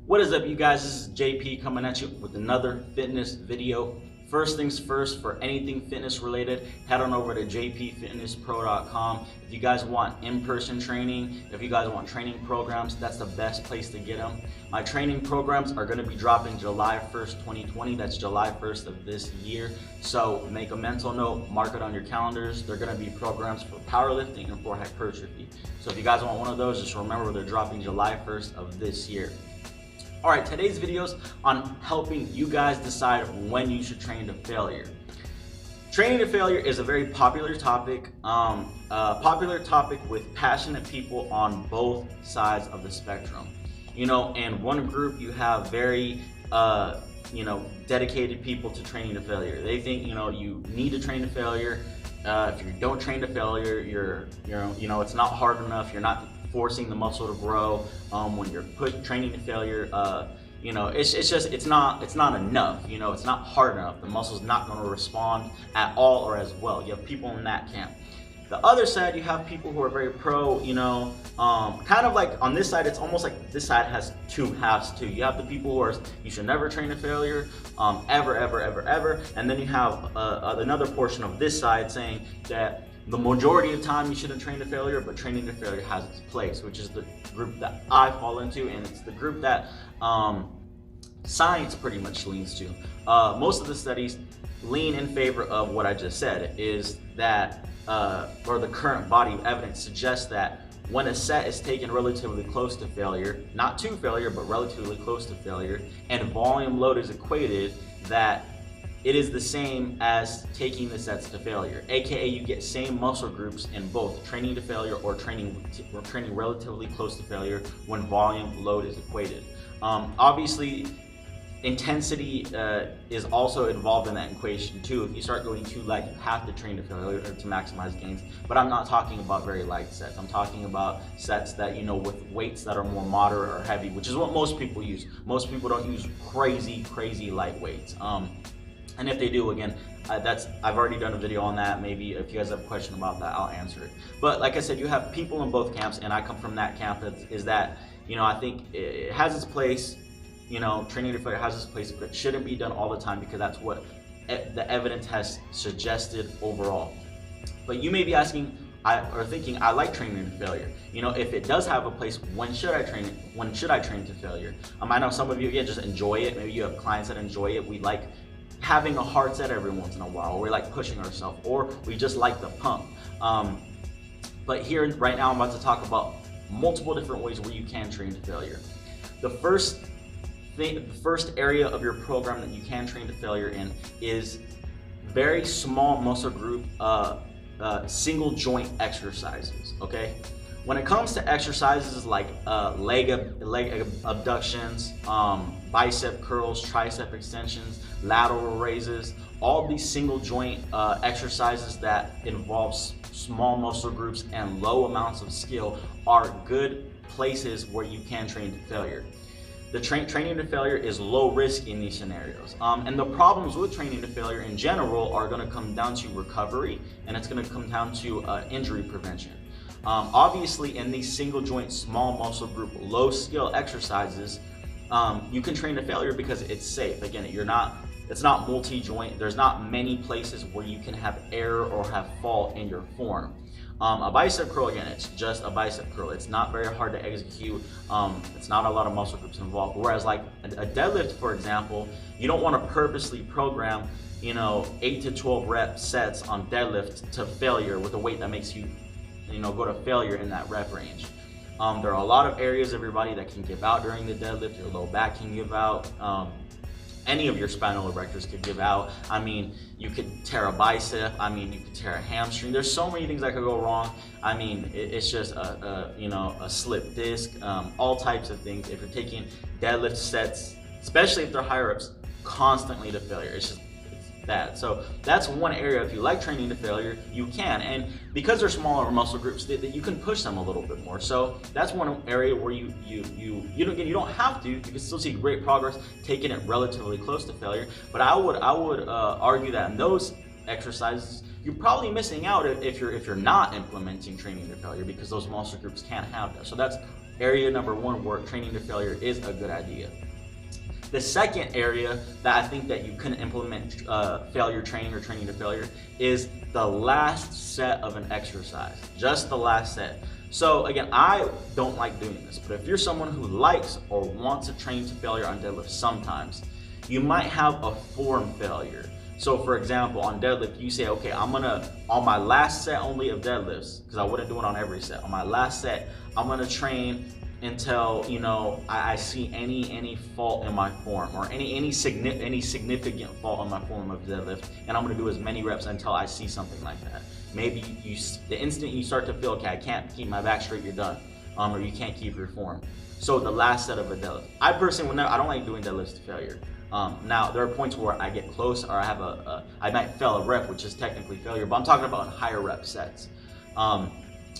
What is up, you guys? This is JP coming at you with another fitness video. First things first, for anything fitness related, head on over to jpfitnesspro.com. If you guys want in-person training, if you guys want training programs, that's the best place to get them. My training programs are going to be dropping July 1st, 2020. That's July 1st of this year. So make a mental note, mark it on your calendars. They're going to be programs for powerlifting and for hypertrophy. So if you guys want one of those, just remember they're dropping July 1st of this year. All right, today's video is on helping you guys decide when you should train to failure. Training to failure is a very popular topic, with passionate people on both sides of the spectrum. You know, in one group you have very, dedicated people to training to failure. They think, you need to train to failure. If you don't train to failure, it's not hard enough. You're not forcing the muscle to grow. When you're training to failure, it's not enough. It's not hard enough. The muscle's not going to respond at all or as well. You have people in that camp. The other side, you have people who are very pro, kind of like on this side, it's almost like this side has two halves too. You have the people who are, you should never train to failure, ever. And then you have another portion of this side saying that the majority of time you shouldn't train to failure, but training to failure has its place, which is the group that I fall into, and it's the group that science pretty much leans to. Most of the studies lean in favor of what I just said, is that, or the current body of evidence suggests that when a set is taken relatively close to failure, not to failure, but relatively close to failure, and volume load is equated, that it is the same as taking the sets to failure, aka you get same muscle groups in both training to failure or training relatively close to failure when volume load is equated. Obviously, intensity is also involved in that equation too. If you start going too light, you have to train to failure to maximize gains. But I'm not talking about very light sets. I'm talking about sets that, with weights that are more moderate or heavy, which is what most people use. Most people don't use crazy light weights. And if they do, again, I've already done a video on that. Maybe if you guys have a question about that, I'll answer it. But like I said, you have people in both camps, and I come from that camp. I think it has its place. Training to failure has its place, but it shouldn't be done all the time because that's what the evidence has suggested overall. But you may be asking or thinking, I like training to failure. If it does have a place, when should I train it? When should I train to failure? I know some of you, just enjoy it. Maybe you have clients that enjoy it. We like having a hard set every once in a while, or we like pushing ourselves, or we just like the pump. But here right now, I'm about to talk about multiple different ways where you can train to failure. The first area of your program that you can train to failure in is very small muscle group, single joint exercises. Okay. When it comes to exercises like leg abductions, bicep curls, tricep extensions, lateral raises, all these single joint exercises that involve small muscle groups and low amounts of skill are good places where you can train to failure. The training to failure is low risk in these scenarios. And the problems with training to failure in general are going to come down to recovery, and it's going to come down to injury prevention. Obviously, in these single joint, small muscle group, low skill exercises, you can train to failure because it's safe. Again, it's not multi-joint. There's not many places where you can have error or have fault in your form. A bicep curl, again, it's just a bicep curl. It's not very hard to execute. It's not a lot of muscle groups involved. Whereas like a deadlift, for example, you don't want to purposely program, 8 to 12 rep sets on deadlift to failure with a weight that makes you, go to failure in that rep range. There are a lot of areas of your body that can give out during the deadlift. Your low back can give out. Any of your spinal erectors could give out. You could tear a bicep. You could tear a hamstring. There's so many things that could go wrong. It's just a slip disc, all types of things. If you're taking deadlift sets, especially if they're higher ups, constantly to failure, it's bad. So that's one area. If you like training to failure, you can, and because they're smaller muscle groups, that you can push them a little bit more. So that's one area where you don't have to. You can still see great progress taking it relatively close to failure. But I would argue that in those exercises, you're probably missing out if you're not implementing training to failure, because those muscle groups can't have that. So that's area number one where training to failure is a good idea. The second area that I think that you can implement failure training or training to failure is the last set of an exercise, just the last set. So again, I don't like doing this, but if you're someone who likes or wants to train to failure on deadlift sometimes, you might have a form failure. So for example, on deadlift, you say, okay, I'm gonna, on my last set only of deadlifts, because I wouldn't do it on every set, on my last set, I'm gonna train until, you know, I see any fault in my form, or any significant fault in my form of deadlift, and I'm gonna do as many reps until I see something like that. Maybe the instant you start to feel, okay, I can't keep my back straight, you're done, or you can't keep your form. So the last set of a deadlift. I personally, I don't like doing deadlifts to failure. Now there are points where I get close, or I might fail a rep, which is technically failure, but I'm talking about higher rep sets.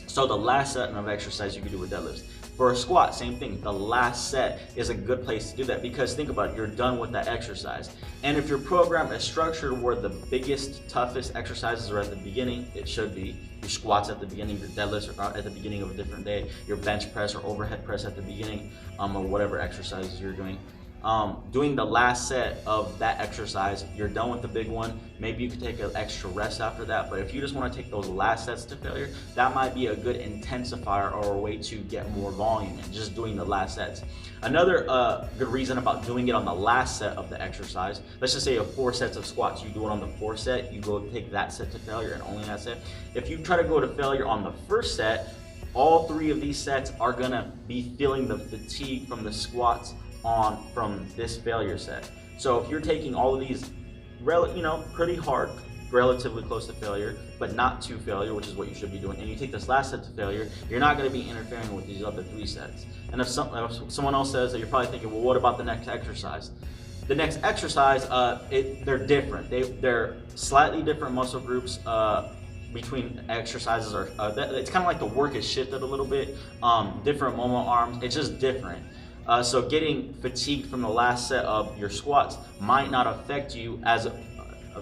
So the last set of exercise you can do with deadlifts. For a squat, same thing. The last set is a good place to do that, because think about it, you're done with that exercise. And if your program is structured where the biggest, toughest exercises are at the beginning, it should be. Your squats at the beginning, your deadlifts are at the beginning of a different day, your bench press or overhead press at the beginning, or whatever exercises you're doing. Doing the last set of that exercise, you're done with the big one. Maybe you could take an extra rest after that, but if you just want to take those last sets to failure, that might be a good intensifier or a way to get more volume in, just doing the last sets. Another good reason about doing it on the last set of the exercise, let's just say you have 4 sets of squats, you do it on the 4th set, you go take that set to failure and only that set. If you try to go to failure on the 1st set, all 3 of these sets are gonna be feeling the fatigue from the squats from this failure set. So if you're taking all of these, pretty hard, relatively close to failure, but not to failure, which is what you should be doing, and you take this last set to failure, you're not going to be interfering with these other 3 sets. And if someone else says that, you're probably thinking, well, what about the next exercise? The next exercise, they're different. They're slightly different muscle groups. Between exercises, it's kind of like the work is shifted a little bit. Different momo arms, it's just different. So getting fatigued from the last set of your squats might not affect you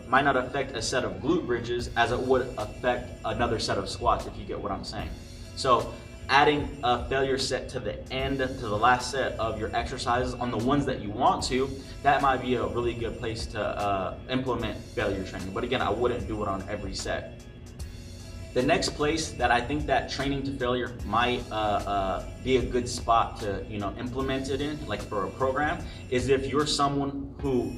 might not affect a set of glute bridges as it would affect another set of squats, if you get what I'm saying. So adding a failure set to the end, to the last set of your exercises on the ones that you want to, that might be a really good place to implement failure training. But again, I wouldn't do it on every set. The next place that I think that training to failure might be a good spot to implement it in, like for a program, is if you're someone who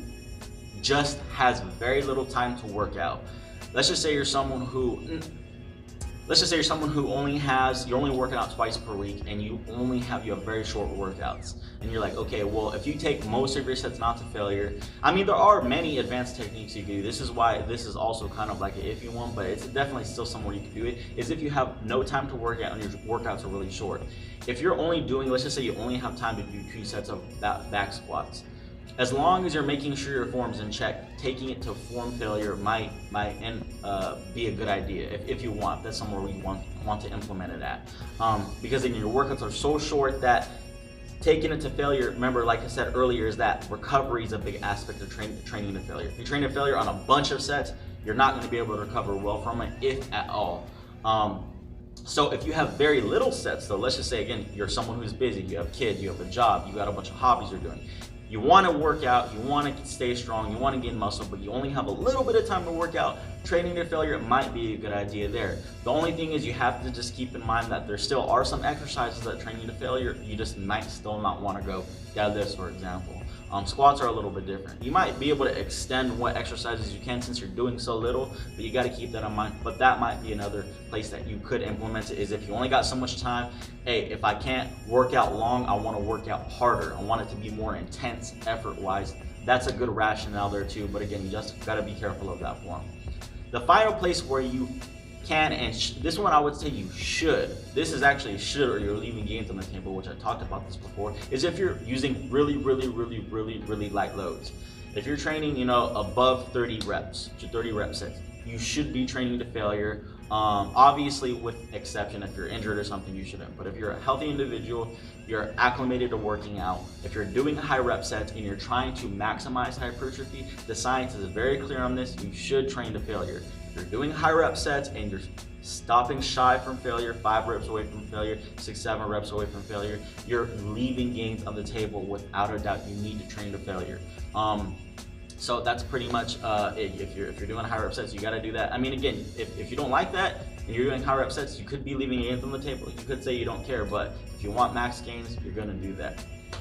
just has very little time to work out. Let's just say you're someone who you're only working out twice per week, and you have very short workouts, and you're like, okay, well, if you take most of your sets not to failure, I mean, there are many advanced techniques you can do. This is why this is also kind of like an iffy one, but it's definitely still somewhere you can do it, is if you have no time to work out and your workouts are really short. If you're only doing, let's just say you only have time to do 2 sets of back squats, as long as you're making sure your form's in check, taking it to form failure might be a good idea if you want. That's somewhere we want to implement it at. Because then your workouts are so short that taking it to failure, remember, like I said earlier, is that recovery is a big aspect of training to failure. If you train to failure on a bunch of sets, you're not going to be able to recover well from it, if at all. So if you have very little sets, though, let's just say, again, you're someone who's busy, you have kids, you have a job, you got a bunch of hobbies you're doing. You want to work out, you want to stay strong, you want to gain muscle, but you only have a little bit of time to work out. Training to failure might be a good idea there. The only thing is you have to just keep in mind that there still are some exercises that training to failure you just might still not want to go. Deadlifts, for example. Squats are a little bit different. You might be able to extend what exercises you can since you're doing so little, but you got to keep that in mind. But that might be another place that you could implement it, is if you only got so much time, hey, if I can't work out long, I want to work out harder. I want it to be more intense effort-wise. That's a good rationale there too, but again, you just got to be careful of that form. The final place where you can, and this one I would say you should, this is actually should, or you're leaving gains on the table, which I talked about this before, is if you're using really light loads. If you're training, above 30 reps to 30 rep sets, you should be training to failure. Obviously, with exception, if you're injured or something, you shouldn't. But if you're a healthy individual, you're acclimated to working out, if you're doing high rep sets and you're trying to maximize hypertrophy, the science is very clear on this, you should train to failure. If you're doing high rep sets and you're stopping shy from failure, 5 reps away from failure, 6, 7 reps away from failure. You're leaving gains on the table without a doubt. You need to train to failure. So that's pretty much it. If you're doing high rep sets, you got to do that. I mean, again, if you don't like that and you're doing high rep sets, you could be leaving gains on the table. You could say you don't care, but if you want max gains, you're gonna do that.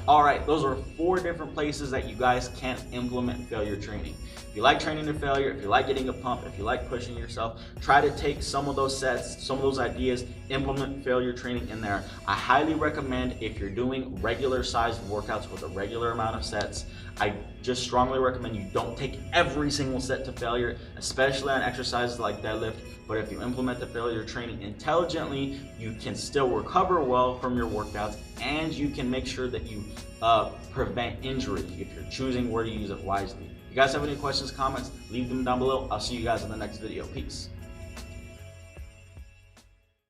All right, those are 4 different places that you guys can implement failure training. If you like training to failure, if you like getting a pump, if you like pushing yourself, try to take some of those sets, some of those ideas, implement failure training in there. I highly recommend, if you're doing regular sized workouts with a regular amount of sets, I just strongly recommend you don't take every single set to failure, especially on exercises like deadlift. But if you implement the failure training intelligently, you can still recover well from your workouts, and you can make sure that you prevent injury if you're choosing where to use it wisely. If you guys have any questions, comments, leave them down below. I'll see you guys in the next video. Peace.